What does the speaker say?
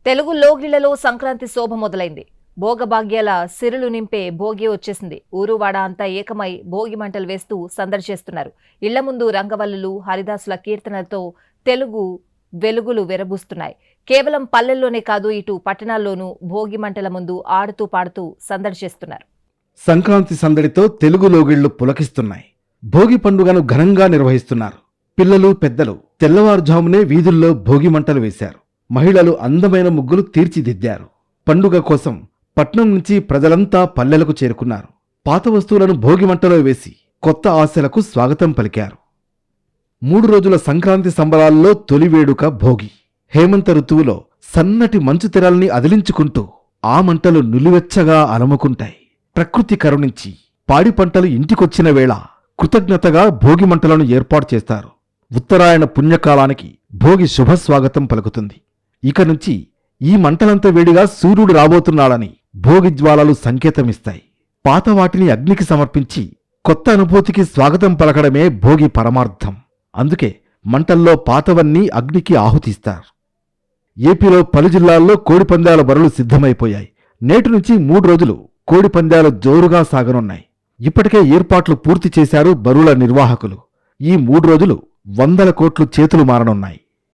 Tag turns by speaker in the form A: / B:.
A: తెలుగు లోగిళ్లలో సంక్రాంతి శోభ మొదలైంది. భోగభాగ్యాల సిరులు నింపే భోగి వచ్చేసింది. ఊరువాడ అంతా ఏకమై భోగి మంటలు వేస్తూ సందడి చేస్తున్నారు. ఇళ్ల ముందు రంగవల్లులు, హరిదాసుల కీర్తనలతో తెలుగు వెలుగులు వెరబూస్తున్నాయి. కేవలం పల్లెల్లోనే కాదు, ఇటు పట్టణాల్లోనూ భోగి మంటల ముందు ఆడుతూ పాడుతూ సందడి చేస్తున్నారు.
B: సంక్రాంతి సందడితో తెలుగు లోగిళ్లు పులకిస్తున్నాయి. భోగి పండుగను ఘనంగా నిర్వహిస్తున్నారు. పిల్లలు, పెద్దలు తెల్లవారుజామునే వీధుల్లో భోగి మంటలు వేశారు. మహిళలు అందమైన ముగ్గులు తీర్చిదిద్దారు. పండుగ కోసం పట్నం నుంచి ప్రజలంతా పల్లెలకు చేరుకున్నారు. పాత వస్తువులను భోగి మంటలో వేసి కొత్త ఆశలకు స్వాగతం పలికారు. 3 రోజుల సంక్రాంతి సంబరాల్లో తొలి వేడుక భోగి. హేమంత ఋతువులో సన్నటి మంచు తెరల్ని అదిలించుకుంటూ ఆ మంటలు నులివెచ్చగా అలముకుంటాయి. ప్రకృతి కరుణించి పాడి పంటలు ఇంటికొచ్చిన వేళ కృతజ్ఞతగా భోగి మంటలను ఏర్పాటు చేస్తారు. ఉత్తరాయణ పుణ్యకాలానికి భోగి శుభస్వాగతం పలుకుతుంది. ఇక నుంచి ఈ మంటలంత వేడిగా సూర్యుడు రాబోతున్నాడని భోగి జ్వాలలు సంకేతమిస్తాయి. పాత వాటిని అగ్నికి సమర్పించి కొత్త అనుభూతికి స్వాగతం పలకడమే భోగి పరమార్థం. అందుకే మంటల్లో పాతవన్నీ అగ్నికి ఆహుతిస్తారు. ఏపీలో పలు జిల్లాల్లో కోడిపందాల బరులు సిద్ధమైపోయాయి. నేటి నుంచి 3 రోజులు కోడిపందాలు జోరుగా సాగనున్నాయి. ఇప్పటికే ఏర్పాట్లు పూర్తి చేశారు బరుల నిర్వాహకులు. ఈ 3 రోజులు 100 కోట్లు చేతులు మారనున్నాయి.